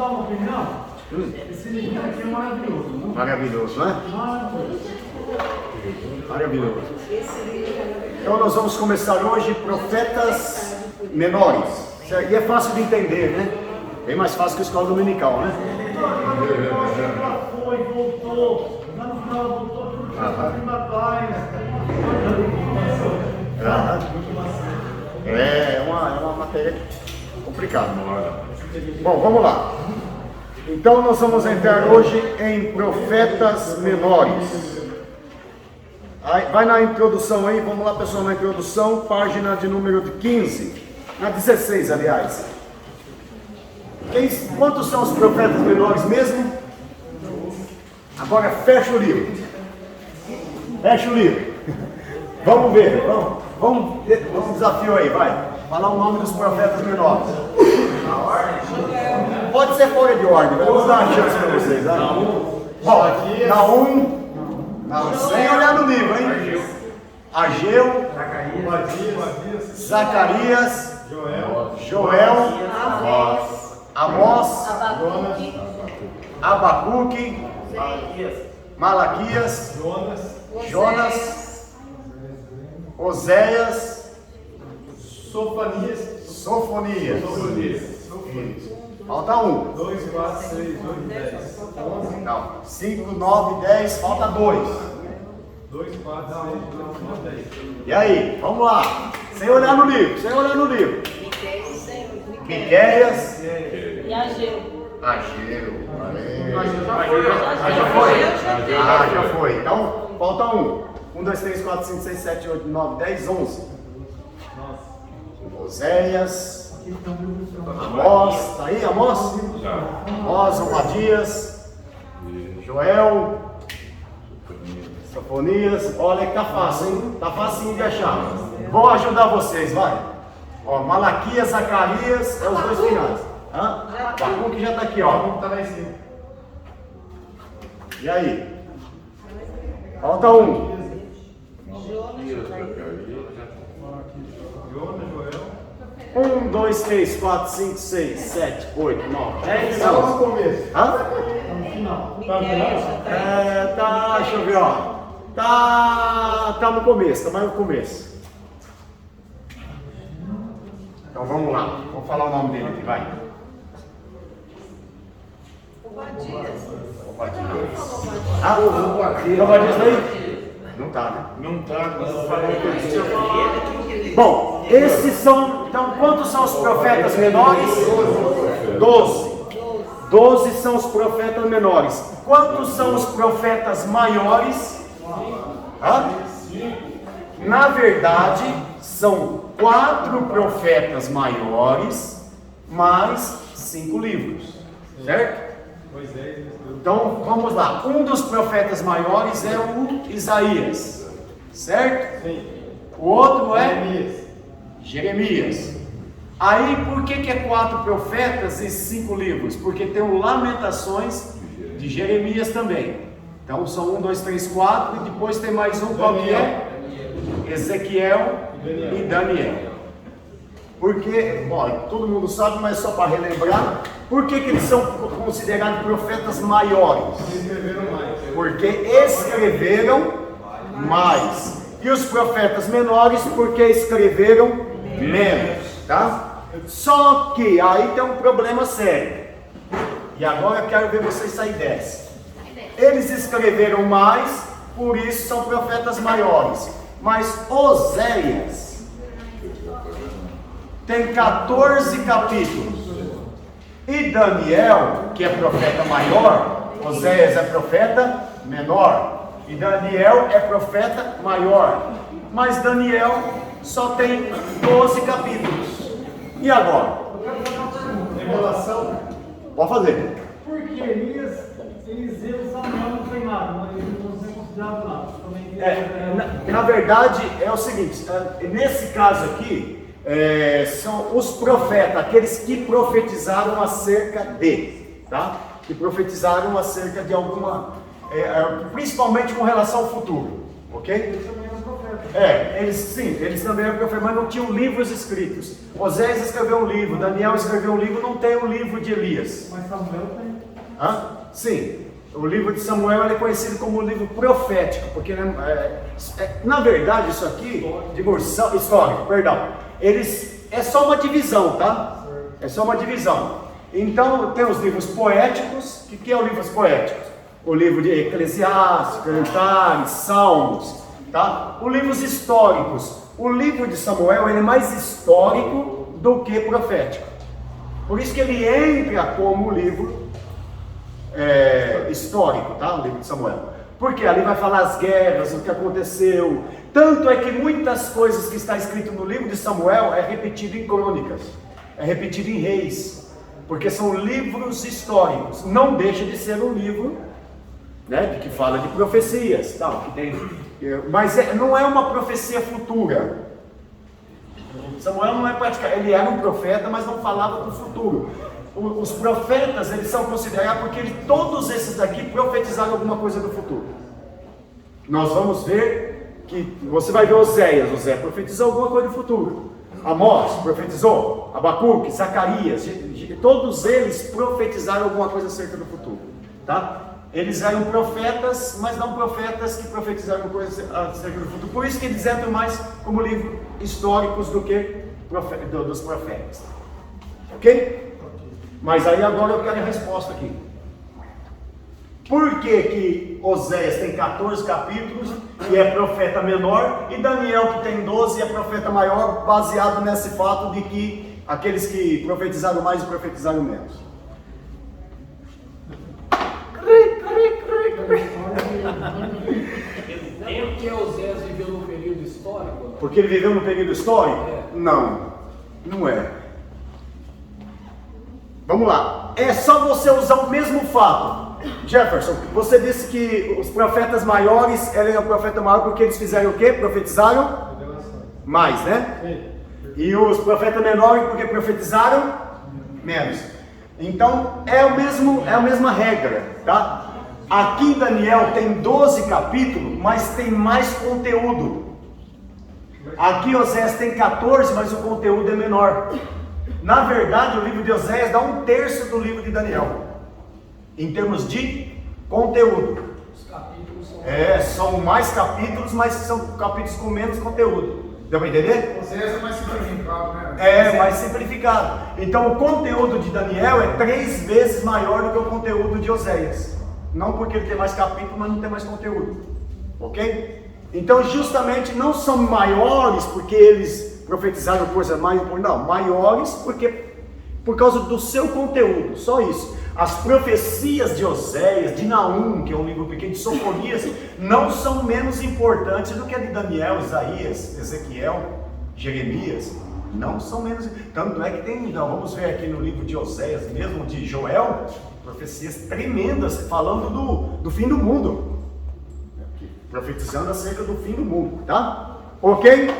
dar uma opinião? Esse livro aqui é maravilhoso. Maravilhoso, né? Maravilhoso. Então nós vamos começar hoje Profetas Menores. E é fácil de entender, né? Bem mais fácil que a escola dominical, né? Já foi, voltou. Lá no final voltou tudo que é uma matéria complicada. Bom, vamos lá. Então nós vamos entrar hoje em Profetas Menores. Vai na introdução aí, vamos lá pessoal, na introdução, página de número 15, na 16 aliás. Quantos são os profetas menores mesmo? Agora fecha o livro. Fecha o livro. Vamos ver, vamos desafio aí, vai. Falar o nome dos profetas menores. Na ordem? Pode ser fora de ordem, mas vamos dar uma chance para vocês. Né? Bom, na 1, sem olhar no livro, hein? Ageu, Zacarias, Joel, Amós, Abacuque, Malaquias, Jonas, Oséias, Sofonias. Falta 1. 2, 4, 6, 8, 10. Não, 5, 9, 10, falta 2. 2, 4, 6, 8, 9, 10. E aí, vamos lá. Sem olhar no livro, Miqueias E Ageu. Ageu. Já foi. Então, falta 1. 1, 2, 3, 4, 5, 6, 7, 8, 9, 10, 11. Oséias. Amós, tá aí Amós? Amós, Obadias, Joel, Sofonias. Olha que tá fácil, hein? Tá facinho de achar. Vou ajudar vocês, vai. Ó, Malaquias, Zacarias, é os dois finais. Abacuque já tá aqui, ó. Tá lá em cima. E aí? Falta 1. Jonas, Joel. 1, 2, 3, 4, 5, 6, 7, 8, 9, 10, Tá 11. no começo. Hã? Tá no final. Deixa eu ver, ó. Tá no começo, tá mais no começo. Então vamos lá. Vou falar o nome dele aqui, vai. Obadias aí? Não tá, né? Não tá. Bom, esses são. Então, quantos são os profetas menores? 12. 12 são os profetas menores. Quantos são os profetas maiores? Na verdade, são 4 profetas maiores, mais 5 livros. Certo? Então, vamos lá. Um dos profetas maiores é o Isaías. Certo? Sim. O outro é Jeremias. Aí, por que é 4 profetas e 5 livros? Porque tem o Lamentações de Jeremias também. Então, são 1, 2, 3, 4. E depois tem mais um, qual que é? Ezequiel e Daniel. Porque, todo mundo sabe, mas só para relembrar, por que eles são considerados profetas maiores? Porque escreveram mais. E os profetas menores, porque escreveram menos, tá? Só que aí tem um problema sério. E agora eu quero ver vocês sair dessa. Eles escreveram mais, por isso são profetas maiores. Mas Oséias tem 14 capítulos. E Daniel, que é profeta maior, Oséias é profeta menor. E Daniel é profeta maior. Mas Daniel só tem 12 capítulos. E agora? Revelação. Pode fazer. Porque Eliseu e Samuel não tem nada, mas eles não são considerados nada. Na verdade, é o seguinte: nesse caso aqui, são os profetas, aqueles que profetizaram acerca de, tá? Que profetizaram acerca de alguma, principalmente com relação ao futuro, ok? Eles também eram profetas, mas não tinham livros escritos. Oséias escreveu um livro, Daniel escreveu um livro, não tem o livro de Elias. Mas Samuel tem. Sim, o livro de Samuel é conhecido como um livro profético, porque na verdade isso aqui, histórico, perdão, é só uma divisão, tá? É só uma divisão. Então tem os livros poéticos. O que é o livros poéticos? O livro de Eclesiastes, Cantares, Salmos, tá? Os livros históricos. O livro de Samuel ele é mais histórico do que profético. Por isso que ele entra como livro histórico, tá? O livro de Samuel. Porque ali vai falar as guerras, o que aconteceu. Tanto é que muitas coisas que está escrito no livro de Samuel é repetido em crônicas, é repetido em reis, porque são livros históricos. Não deixa de ser um livro, né, que fala de profecias, tal, que tem, mas não é uma profecia futura. Samuel não é praticamente, ele era um profeta, mas não falava do futuro. Os profetas, eles são considerados porque todos esses daqui profetizaram alguma coisa do futuro. Nós vamos ver que, você vai ver Oséias profetizou alguma coisa do futuro. Amós profetizou, Abacuque, Zacarias, todos eles profetizaram alguma coisa acerca do futuro, tá? Eles eram profetas, mas não profetas que profetizaram coisas acerca do futuro. Por isso que eles entram mais como livros históricos do que dos profetas. Ok? Mas aí agora eu quero a resposta aqui. Por que Oséias tem 14 capítulos e é profeta menor, e Daniel, que tem 12, é profeta maior, baseado nesse fato de que aqueles que profetizaram mais e profetizaram menos? É porque Oséias viveu num período histórico? Porque ele viveu no período histórico? Não, não é. Vamos lá, é só você usar o mesmo fato. Jefferson, você disse que os profetas maiores eram o profeta maior porque eles fizeram o quê? Profetizaram mais, né? Sim. E os profetas menores porque profetizaram menos. Então é a mesma regra, tá? Aqui Daniel tem 12 capítulos, mas tem mais conteúdo. Aqui Oséias tem 14, mas o conteúdo é menor. Na verdade, o livro de Oséias dá 1/3 do livro de Daniel, em termos de conteúdo. Os capítulos são mais capítulos, mas são capítulos com menos conteúdo. Deu para entender? Oséias é mais simplificado, né? É mais simplificado. Então o conteúdo de Daniel é 3 vezes maior do que o conteúdo de Oséias. Não porque ele tem mais capítulos, mas não tem mais conteúdo. Ok? Então justamente não são maiores porque eles profetizaram coisas mais importantes, não, maiores por causa do seu conteúdo, só isso. As profecias de Oséias, de Naum, que é um livro pequeno, de Sofonias, não são menos importantes do que a de Daniel, Isaías, Ezequiel, Jeremias, não são menos, tanto é que tem, vamos ver aqui no livro de Oséias, mesmo de Joel, profecias tremendas, falando do fim do mundo, profetizando acerca do fim do mundo, tá? Ok?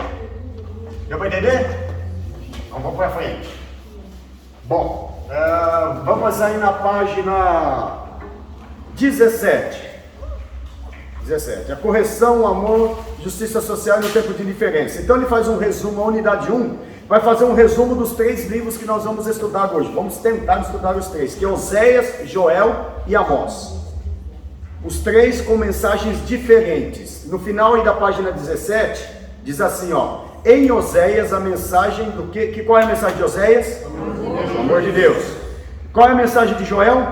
Deu para entender? Então vamos para frente. Bom, vamos aí na página 17. A correção, o amor, justiça social no tempo de diferença. Então ele faz um resumo, a unidade 1 vai fazer um resumo dos 3 livros que nós vamos estudar hoje. Vamos tentar estudar os 3, que é Oséias, Joel e Amós. Os 3 com mensagens diferentes. No final aí da página 17, diz assim, ó. Em Oséias, a mensagem do que? Qual é a mensagem de Oséias? O amor de Deus. Qual é a mensagem de Joel?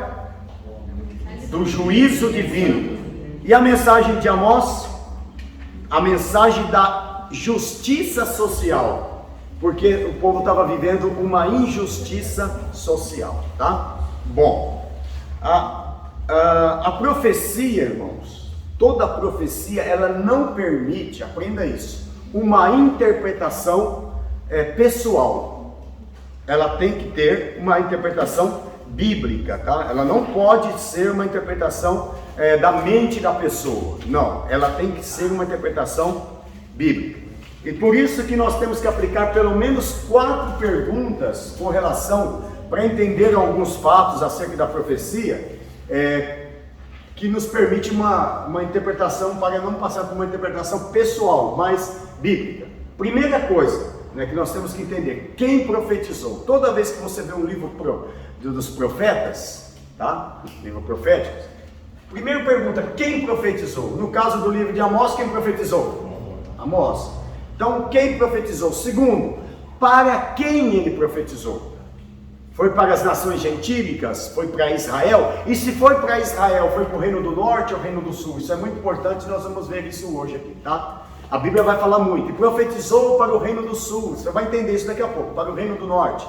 Do juízo divino. E a mensagem de Amós? A mensagem da justiça social. Porque o povo estava vivendo uma injustiça social, tá? Bom, a profecia, irmãos, toda profecia, ela não permite, aprenda isso, uma interpretação pessoal. Ela tem que ter uma interpretação bíblica, tá? Ela não pode ser uma interpretação da mente da pessoa, não, ela tem que ser uma interpretação bíblica. E por isso que nós temos que aplicar pelo menos 4 perguntas com relação, para entender alguns fatos acerca da profecia, que nos permite uma interpretação, para não passar por uma interpretação pessoal, mas bíblica. Primeira coisa, né, que nós temos que entender, quem profetizou? Toda vez que você vê um livro dos profetas, tá? Livro profético, primeiro pergunta, quem profetizou? No caso do livro de Amós, quem profetizou? Amós. Então, quem profetizou? Segundo, para quem ele profetizou? Foi para as nações gentílicas? Foi para Israel? E se foi para Israel, foi para o reino do norte ou reino do sul? Isso é muito importante, nós vamos ver isso hoje aqui, tá? A Bíblia vai falar muito. E profetizou para o reino do sul. Você vai entender isso daqui a pouco. Para o reino do norte.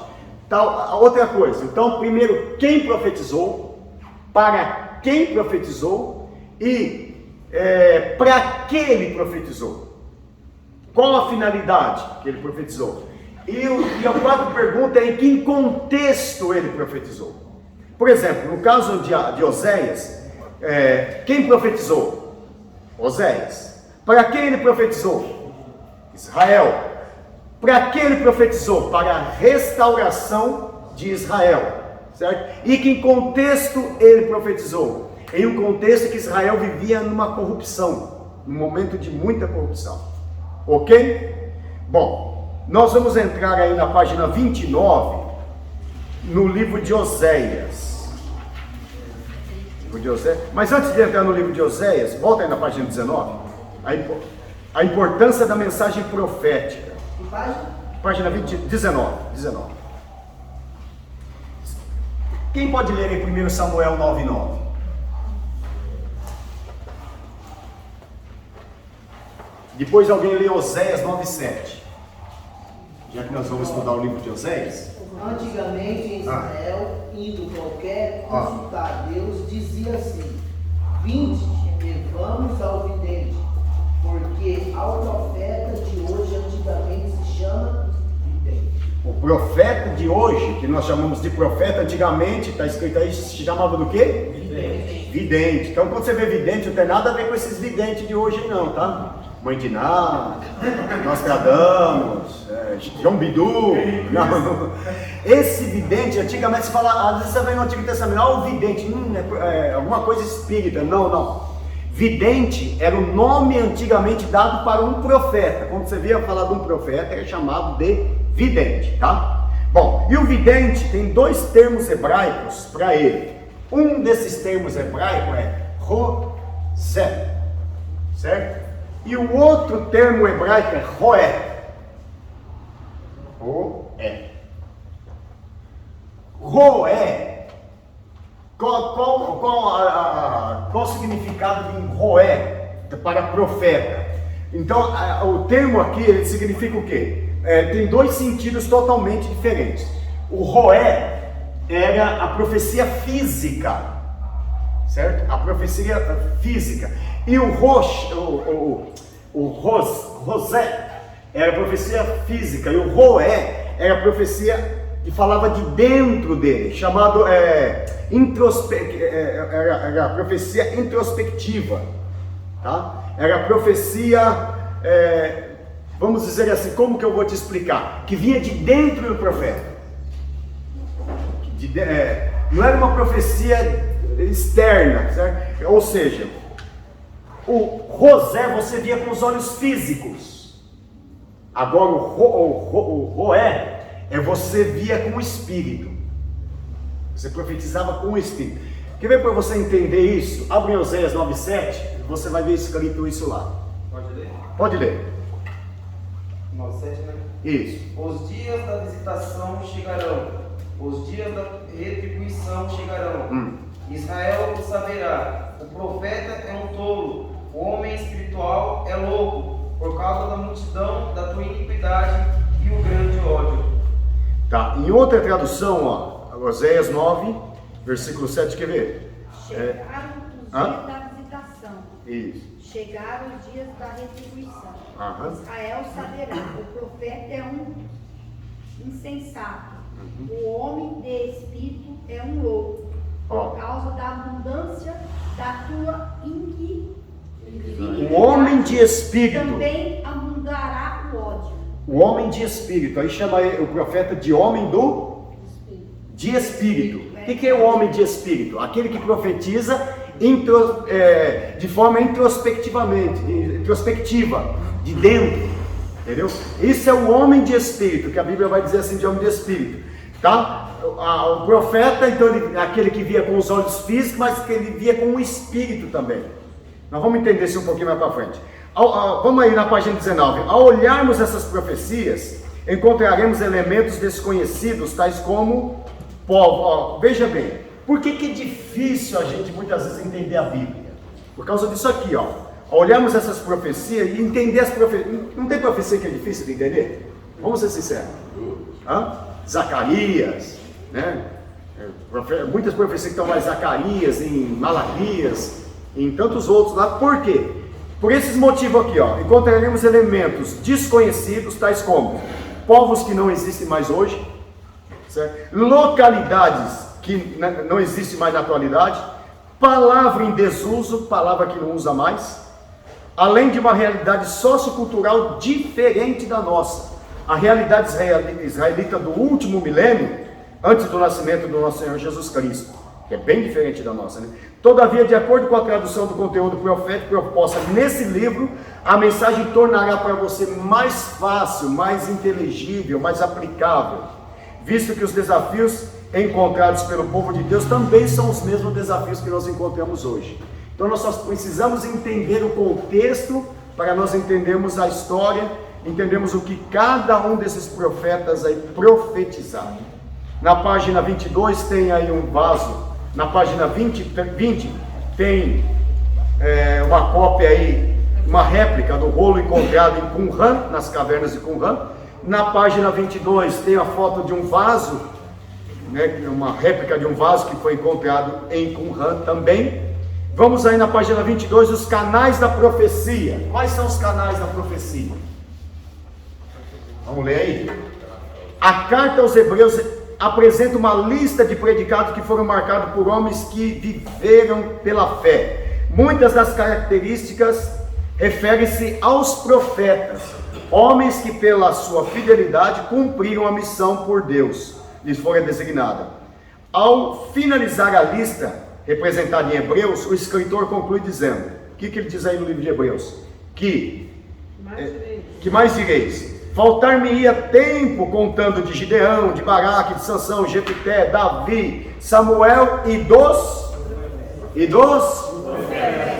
Tal, outra coisa. Então, primeiro, quem profetizou? Para quem profetizou? E para que ele profetizou? Qual a finalidade que ele profetizou? E a quarta pergunta é em que contexto ele profetizou. Por exemplo, no caso de Oséias, quem profetizou? Oséias. Para quem ele profetizou? Israel. Para quem ele profetizou? Para a restauração de Israel. Certo? E que contexto ele profetizou? Em um contexto que Israel vivia numa corrupção, num momento de muita corrupção. Ok? Bom, nós vamos entrar aí na página 29, no livro de Oséias. Mas antes de entrar no livro de Oséias, volta aí na página 19. A importância da mensagem profética. Que página? Página 19. Quem pode ler em 1 Samuel 9:9? Depois alguém lê Oséias 9:7. Já que nós vamos estudar o livro de Oséias. Antigamente em Israel, indo qualquer consultar Deus, dizia assim: vinde e vamos ao vidente, porque ao profeta de hoje antigamente se chama vidente. O profeta de hoje, que nós chamamos de profeta antigamente, está escrito aí, se chamava do quê? Vidente. Vidente. Então quando você vê vidente, não tem nada a ver com esses videntes de hoje não, tá? Mãe de Ná, Nostradamus, João Bidu. Não. Esse vidente, antigamente se fala, às vezes você vê no Antigo Testamento, o vidente, alguma coisa espírita. Não. Vidente era o nome antigamente dado para um profeta. Quando você via falar de um profeta, era chamado de vidente, tá? Bom, e o vidente tem dois termos hebraicos para ele. Um desses termos hebraicos é rosé, certo? E o outro termo hebraico é roé. Roé. Qual o significado de roé para profeta? Então, o termo aqui, ele significa o quê? Tem dois sentidos totalmente diferentes. O roé era a profecia física, certo? A profecia física. E o rosé era a profecia física. E o roé era a profecia que falava de dentro dele, chamado era a profecia introspectiva, tá? Era a profecia, vamos dizer assim, como que eu vou te explicar? Que vinha de dentro do profeta. Não era uma profecia externa, certo? Ou seja, o rosé você via com os olhos físicos. Agora o roé você via com o espírito. Você profetizava com o espírito. Quer ver para você entender isso? Abre em Oséias 9:7, você vai ver escrito isso lá. Pode ler? Pode ler. 9:7, né? Isso. Os dias da visitação chegarão, os dias da retribuição chegarão. Israel o saberá, o profeta é um tolo, o homem espiritual é louco, por causa da multidão da tua iniquidade e o grande ódio. Tá, em outra tradução, ó, Oséias 9, versículo 7, quer ver? Chegaram os dias da visitação. Isso. Chegaram os dias da retribuição. Israel saberá, o profeta é um insensato, o homem de espírito é um louco, por causa da abundância da tua iniquidade. O homem de espírito também abundará o ódio. O homem de espírito, aí chama o profeta de homem de espírito. O que é o homem de espírito? Aquele que profetiza de forma introspectiva, de dentro, entendeu? Isso é o homem de espírito, que a Bíblia vai dizer assim, de homem de espírito, tá? O profeta, então, aquele que via com os olhos físicos, mas que ele via com o espírito também. Nós vamos entender isso um pouquinho mais para frente. Vamos aí na página 19. Ao olharmos essas profecias, encontraremos elementos desconhecidos, tais como povo. Veja bem, por que é difícil a gente muitas vezes entender a Bíblia? Por causa disso aqui, ó. Ao olharmos essas profecias e entender as profecias. Não tem profecia que é difícil de entender? Vamos ser sinceros. Zacarias, né? Muitas profecias que estão lá em Zacarias, em Malaquias, em tantos outros lá. Por quê? Por esses motivos aqui, ó, encontraremos elementos desconhecidos, tais como povos que não existem mais hoje, certo? Localidades que não existem mais na atualidade, palavra em desuso, palavra que não usa mais, além de uma realidade sociocultural diferente da nossa. A realidade israelita do último milênio, antes do nascimento do nosso Senhor Jesus Cristo, que é bem diferente da nossa, né? Todavia, de acordo com a tradução do conteúdo profético proposta nesse livro, a mensagem tornará para você mais fácil, mais inteligível, mais aplicável, visto que os desafios encontrados pelo povo de Deus também são os mesmos desafios que nós encontramos hoje. Então nós só precisamos entender o contexto para nós entendermos a história, entendemos o que cada um desses profetas aí profetizaram. Na página 22 tem aí um vaso. Na página 20 tem uma cópia aí, uma réplica do rolo encontrado em Qumran, nas cavernas de Qumran. Na página 22 tem a foto de um vaso, né, uma réplica de um vaso que foi encontrado em Qumran também. Vamos aí na página 22, os canais da profecia. Quais são os canais da profecia? Vamos ler aí. A carta aos Hebreus apresenta uma lista de predicados que foram marcados por homens que viveram pela fé. Muitas das características referem-se aos profetas, homens que pela sua fidelidade cumpriram a missão por Deus, lhes foi designada. Ao finalizar a lista representada em Hebreus, o escritor conclui dizendo, o que ele diz aí no livro de Hebreus? Que mais direis? Faltar-me-ia tempo contando de Gideão, de Baraque, de Sansão, Jefité, Davi, Samuel e dos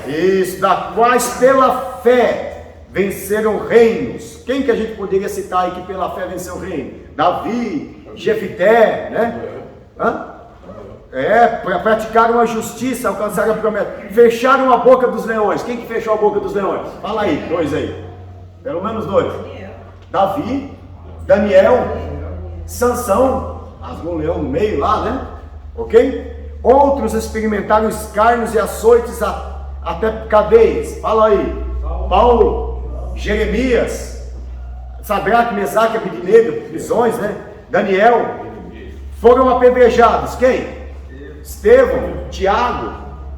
isso, da quais pela fé venceram reinos. Quem que a gente poderia citar aí que pela fé venceu o reino? Davi, Jefité, né? Praticaram a justiça, alcançaram a promessa, fecharam a boca dos leões. Quem que fechou a boca dos leões? Fala aí, dois aí, pelo menos dois. Davi, Daniel, Sansão, rasgou um leão no meio lá, né? Ok? Outros experimentaram escárnios e açoites até cadeias. Fala aí. Paulo, Jeremias, Sadraque, Mesaque, Abednego, prisões, né? Daniel, foram apedrejados. Quem? Estevão, Tiago,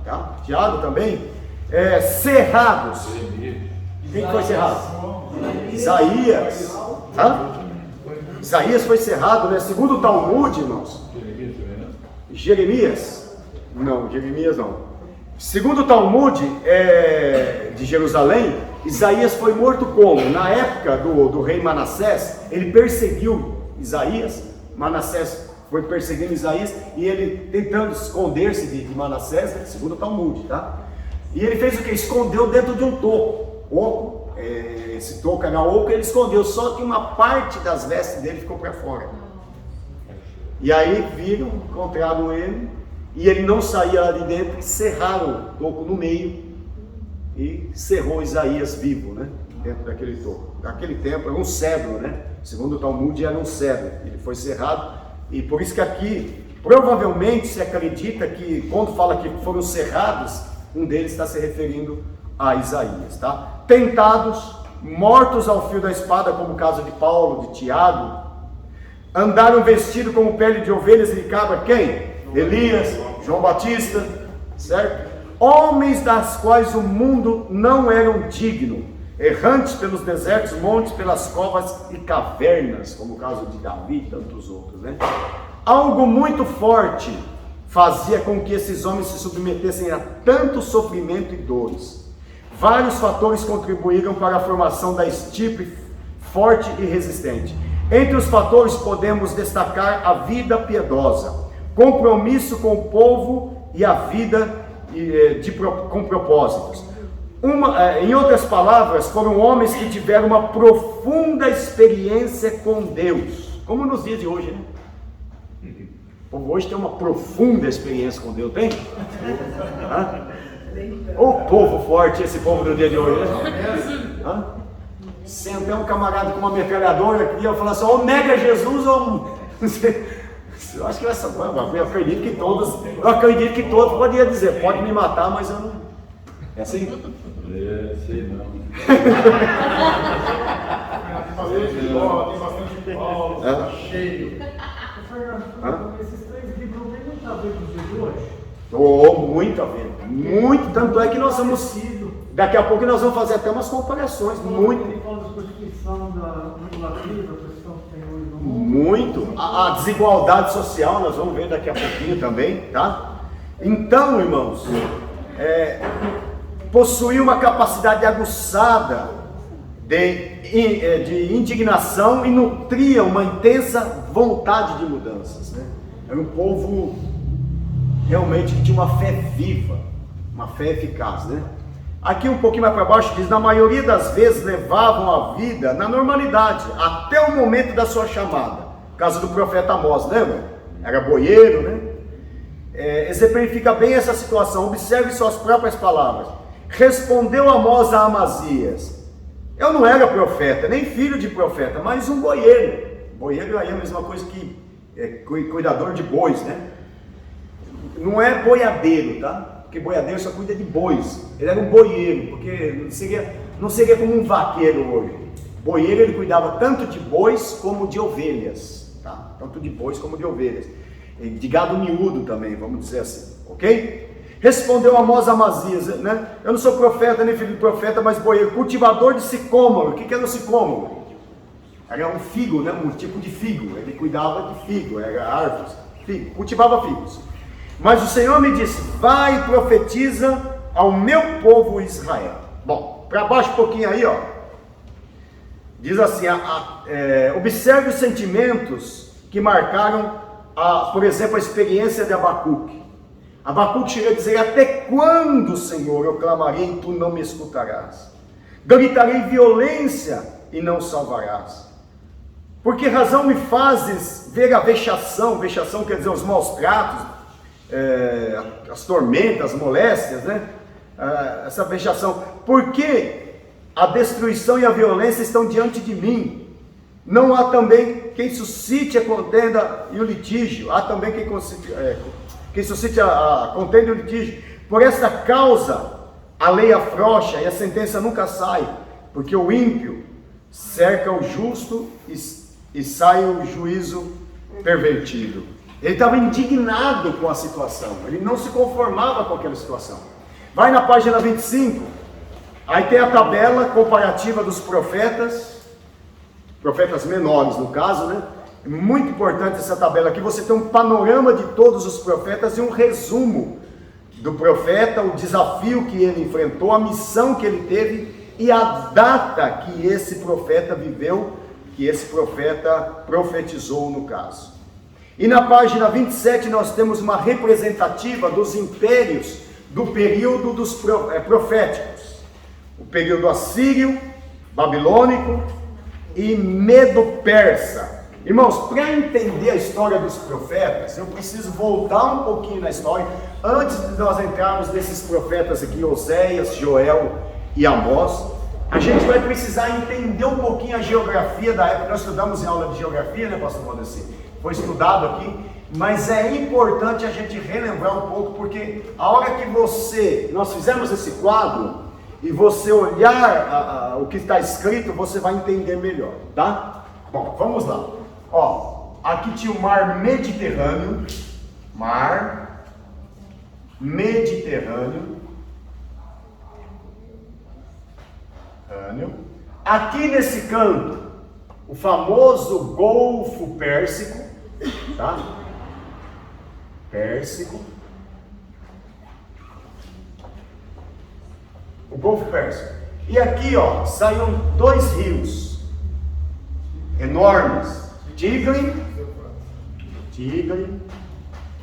tá? Tiago também. Cerrados. Quem foi cerrado? Isaías. Isaías foi cerrado, né? Segundo o Talmud, irmãos. Jeremias? Não, Jeremias não. Segundo o Talmud de Jerusalém, Isaías foi morto como? Na época do rei Manassés, ele perseguiu Isaías. Manassés foi perseguindo Isaías e ele tentando esconder-se de Manassés, né? Segundo o Talmud, tá? E ele fez o que? Escondeu dentro de um toco. Esse toco era oco, ele escondeu, só que uma parte das vestes dele ficou para fora. E aí viram, encontraram ele, e ele não saía lá de dentro, e cerraram o toco no meio, e cerrou Isaías vivo, né? Dentro daquele toco. Naquele tempo era um cedro, né? Segundo o Talmud era um cedro, ele foi cerrado, e por isso que aqui, provavelmente se acredita que quando fala que foram cerrados, um deles está se referindo a Isaías, tá? Tentados, mortos ao fio da espada, como o caso de Paulo, de Tiago, andaram vestidos com pele de ovelhas e de cabra, quem? Elias, João Batista, certo? Homens das quais o mundo não eram digno, errantes pelos desertos, montes, pelas covas e cavernas, como o caso de Davi e tantos outros, né? Algo muito forte fazia com que esses homens se submetessem a tanto sofrimento e dores. Vários fatores contribuíram para a formação da estirpe forte e resistente. Entre os fatores podemos destacar a vida piedosa, compromisso com o povo e a vida com propósitos. Em outras palavras, foram homens que tiveram uma profunda experiência com Deus, como nos dias de hoje, né? O povo hoje tem uma profunda experiência com Deus, tem? O povo forte, esse povo do dia de hoje, né? Senta um camarada com uma metralhadora aqui e fala assim, ou nega Jesus ou... Eu acho que essa... Eu acredito que todos podiam dizer, pode me matar, mas eu não... É assim? Sei não. Tem bastante bola, tá cheio. Fernando, esses 3 livros não tem muito a ver com os dias de hoje? Muito a ver, muito, tanto é que nós vamos, daqui a pouco nós vamos fazer até umas comparações, muito. Ele fala da constituição da regulativa, a questão que tem hoje no mundo. Muito, a desigualdade social, nós vamos ver daqui a pouquinho também, tá? Então, irmãos, possuía uma capacidade aguçada de indignação e nutria uma intensa vontade de mudanças, né? Era um povo realmente que tinha uma fé viva, uma fé eficaz, né? Aqui um pouquinho mais para baixo diz, na maioria das vezes levavam a vida na normalidade, até o momento da sua chamada. Caso do profeta Amós, lembra? Era boieiro, né? Exemplifica bem essa situação, observe suas próprias palavras. Respondeu Amós a Amazias, eu não era profeta, nem filho de profeta, mas um boieiro. Boieiro aí é a mesma coisa que cuidador de bois, né? Não é boiadeiro, tá? Porque boiadeiro só cuida de bois. Ele era um boieiro, porque não seria como um vaqueiro hoje. Boieiro, ele cuidava tanto de bois como de ovelhas, tá? Tanto de bois como de ovelhas. E de gado miúdo também, vamos dizer assim, ok? Respondeu Amós a Amazias, né? Eu não sou profeta, nem filho de profeta, mas boieiro, cultivador de sicômoro. O que era o sicômoro? Era um figo, né? Um tipo de figo. Ele cuidava de figo, era árvores, figo, cultivava figos. Mas o Senhor me disse, vai e profetiza ao meu povo Israel. Bom, para baixo um pouquinho aí, ó. Diz assim, observe os sentimentos que marcaram, por exemplo, a experiência de Abacuque. Abacuque chega a dizer, até quando, Senhor, eu clamarei e tu não me escutarás? Gritarei violência e não salvarás. Por que razão me fazes ver a vexação? Vexação quer dizer os maus tratos, as tormentas, as moléstias, né? Essa vexação. Por que a destruição e a violência estão diante de mim? Não há também quem suscite a contenda e o litígio. Há também quem suscite a contenda e o litígio. Por esta causa, a lei afrouxa e a sentença nunca sai, porque o ímpio cerca o justo e sai o juízo pervertido. Ele estava indignado com a situação, ele não se conformava com aquela situação. Vai na página 25, aí tem a tabela comparativa dos profetas menores no caso, né? É muito importante essa tabela aqui, você tem um panorama de todos os profetas e um resumo do profeta, o desafio que ele enfrentou, a missão que ele teve e a data que esse profeta viveu, que esse profeta profetizou no caso. E na página 27 nós temos uma representativa dos impérios do período dos proféticos. O período assírio, babilônico e medo-persa. Irmãos, para entender a história dos profetas, eu preciso voltar um pouquinho na história, antes de nós entrarmos nesses profetas aqui, Oséias, Joel e Amós. A gente vai precisar entender um pouquinho a geografia da época. Nós estudamos em aula de geografia, né, pastor Valdeci? Foi estudado aqui, mas é importante a gente relembrar um pouco, porque a hora que nós fizemos esse quadro, e você olhar o que está escrito, você vai entender melhor, tá? Bom, vamos lá. Ó, aqui tinha o mar Mediterrâneo, aqui nesse canto, o famoso Golfo Pérsico, tá? Pérsico. O Golfo Pérsico. E aqui, ó, saíram dois rios enormes: Tigre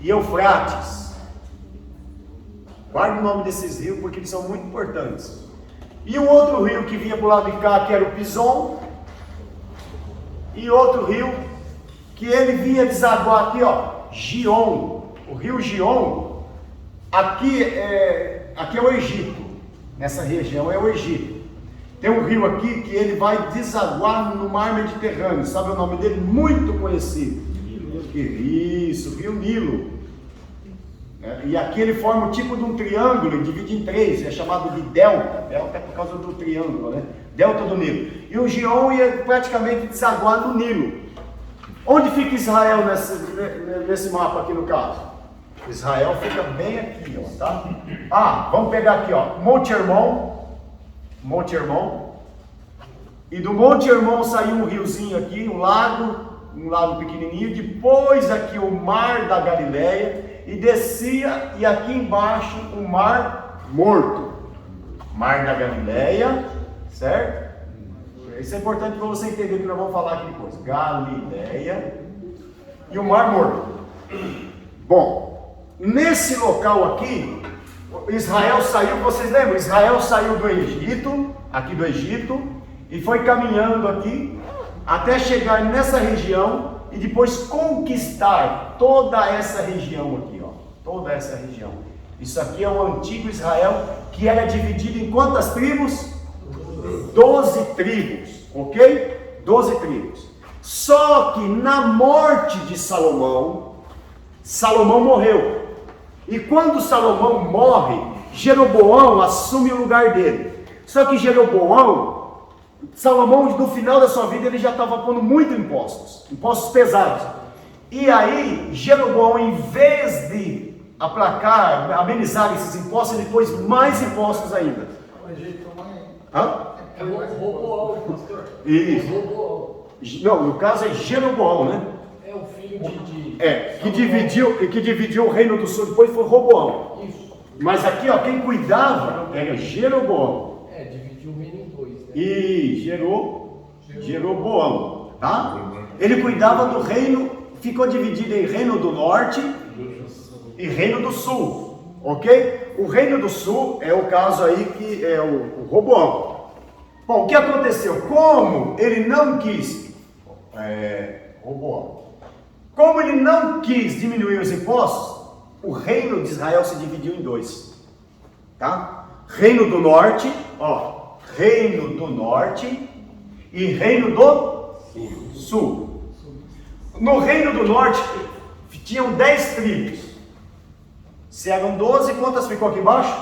e Eufrates. Guarde o nome desses rios porque eles são muito importantes. E um outro rio que vinha para o lado de cá, que era o Pison. E outro rio que ele vinha desaguar aqui, ó, Gion. O rio Gion, aqui é o Egito. Nessa região é o Egito. Tem um rio aqui que ele vai desaguar no mar Mediterrâneo. Sabe o nome dele? Muito conhecido. Isso, Rio Nilo. E aqui ele forma o tipo de um triângulo e divide em três. É chamado de delta. Delta é por causa do triângulo, né? Delta do Nilo. E o Gion ia praticamente desaguar no Nilo. Onde fica Israel nesse mapa aqui no caso? Israel fica bem aqui, ó, tá? Ah, vamos pegar aqui, ó, Monte Hermon. E do Monte Hermon saiu um riozinho aqui, um lago pequenininho. Depois aqui o Mar da Galileia e descia, e aqui embaixo o Mar Morto. Mar da Galileia, certo? Isso é importante para você entender que nós vamos falar aqui depois. Galileia e o Mar Morto. Bom, nesse local aqui, Israel saiu, vocês lembram? Israel saiu do Egito, aqui do Egito, e foi caminhando aqui, até chegar nessa região, e depois conquistar toda essa região aqui, ó. Toda essa região. Isso aqui é o antigo Israel, que era dividido em quantas tribos? 12 tribos, ok? 12 tribos. Só que na morte de Salomão, Salomão morreu. E quando Salomão morre, Jeroboão assume o lugar dele. Só que Salomão no final da sua vida ele já estava pondo muito impostos pesados. E aí Jeroboão, em vez de aplacar, amenizar esses impostos, ele pôs mais impostos ainda. Hã? É Roboão, pastor. Isso. Não, no caso é Jeroboão, né? É o filho de... que dividiu o reino do sul, depois foi Roboão. Isso. Mas aqui, ó, quem cuidava era Jeroboão. Dividiu o reino em dois, né? E Jeroboão, tá? Ele cuidava do reino, ficou dividido em reino do norte e reino do sul, ok? O reino do sul é o caso aí que é o Roboão. Bom, o que aconteceu? Como ele não quis, Roboão, como ele não quis diminuir os impostos, o reino de Israel se dividiu em dois, tá? Reino do norte, ó, reino do norte e reino do sul. No reino do norte tinham 10 tribos. Se eram 12, quantas ficou aqui embaixo?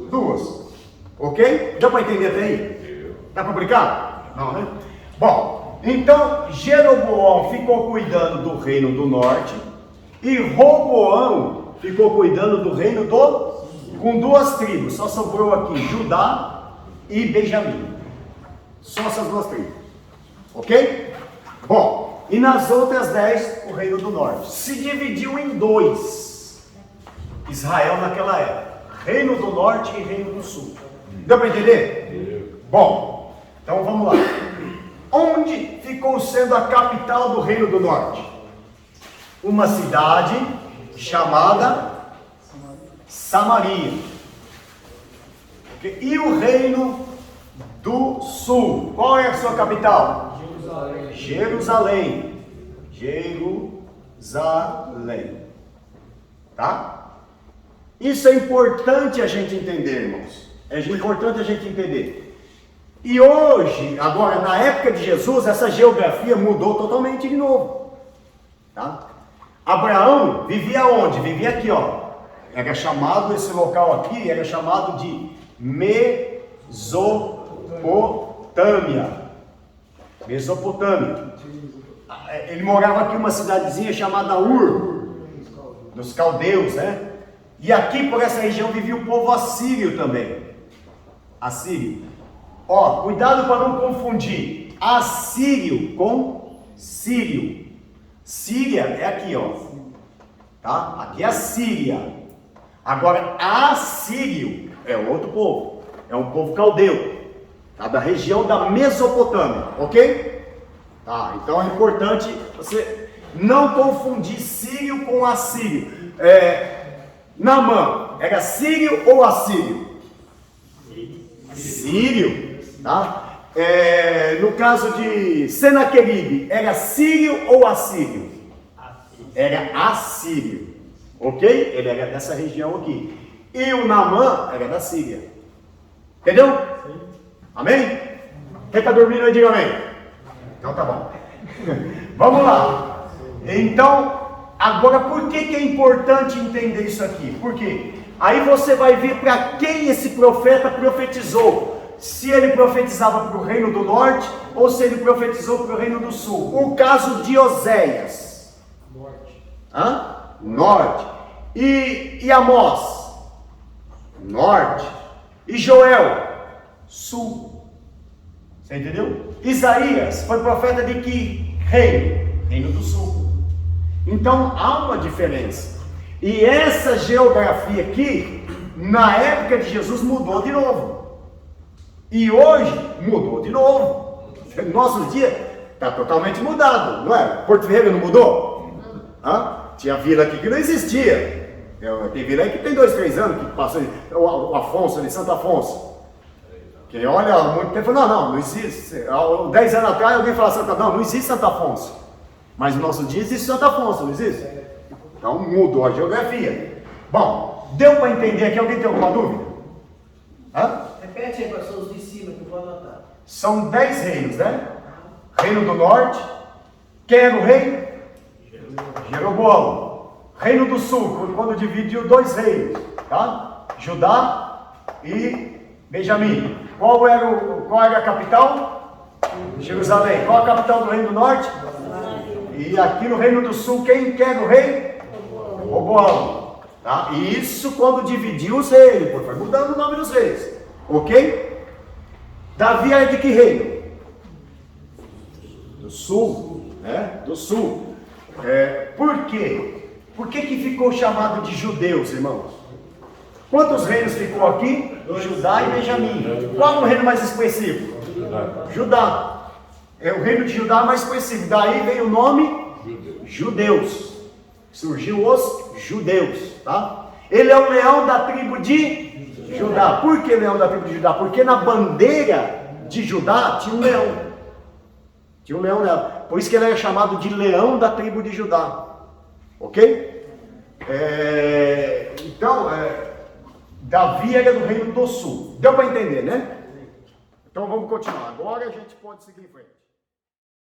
Duas. Ok? Dá para entender até aí? Tá complicado? Não, né? Bom, então Jeroboão ficou cuidando do reino do norte e Roboão ficou cuidando do reino com duas tribos. Só sobrou aqui Judá e Benjamim. Só essas duas tribos. Ok? Bom, e nas outras 10 o reino do norte. Se dividiu em dois. Israel naquela época. Reino do norte e reino do sul. Deu para entender? Bom. Então vamos lá. Onde ficou sendo a capital do reino do norte? Uma cidade chamada Samaria. E o reino do sul, qual é a sua capital? Jerusalém. Jerusalém. Tá? Isso é importante a gente entender, irmãos. É importante a gente entender. E hoje, agora, na época de Jesus, essa geografia mudou totalmente de novo. Tá? Abraão vivia onde? Vivia aqui, ó. Era chamado, esse local aqui, era chamado de Mesopotâmia. Mesopotâmia. Ele morava aqui em uma cidadezinha chamada Ur, dos caldeus, né? E aqui por essa região vivia o povo assírio também. Assírio. Ó, cuidado para não confundir assírio com sírio. Síria é aqui, ó. tá? Aqui é a Síria. Agora, assírio é outro povo, é um povo caldeu, tá? Da região da Mesopotâmia, ok? Tá, então é importante você não confundir sírio com assírio. Naamã, era sírio ou assírio? Sírio, tá? No caso de Senaqueribe, era sírio ou assírio? Era assírio, ok? Ele era dessa região aqui. E o Naamã era da Síria. Entendeu? Sim. Amém? Quem está dormindo aí, diga amém. Então tá bom. Vamos lá. Então, agora por que é importante entender isso aqui? Por quê? Aí você vai ver para quem esse profeta profetizou. Se ele profetizava para o reino do norte ou se ele profetizou para o reino do sul. O caso de Oséias. Norte. E Amós? Norte. E Joel? Sul. Você entendeu? Isaías foi profeta de que reino? Reino do sul. Então há uma diferença. E essa geografia aqui, na época de Jesus, mudou de novo. E hoje mudou de novo. Nossos dias está totalmente mudado, não é? Porto Ferreira não mudou? Tinha vila aqui que não existia. Tem vila aí que tem 2, 3 anos que passou. O Afonso, ali, Santo Afonso. Quem olha há muito tempo, não existe. Há 10 anos atrás alguém fala não existe Santo Afonso. Mas no nosso dia existe Santo Afonso, não existe? Então mudou a geografia. Bom, deu para entender aqui? Alguém tem alguma dúvida? Repete aí, pastor, os de cima que eu vou anotar. São 10 reinos, né? Reino do norte. Quem era o rei? Jeroboão. Reino do sul, quando dividiu 2 reinos, tá? Judá e Benjamim. Qual era a capital? Jerusalém. Qual a capital do reino do norte? E aqui no reino do sul, quem era o rei? Roboão. Tá? E isso quando dividiu os reinos, foi mudando o nome dos reis. Ok? Davi é de que reino? Do sul, né? Do sul. Por quê? Por que ficou chamado de judeus, irmãos? Quantos reinos ficou aqui? Judá e Benjamim. Qual é o reino mais expressivo? Judá. É o reino de Judá mais expressivo. Daí veio o nome Judeus. Surgiu os judeus, tá? Ele é o leão da tribo de Judá. Por que leão da tribo de Judá? Porque na bandeira de Judá tinha um leão. Tinha um leão nela. Por isso que ele é chamado de leão da tribo de Judá. Ok? Então, Davi era do reino do sul. Deu para entender, né? Então vamos continuar. Agora a gente pode seguir em frente.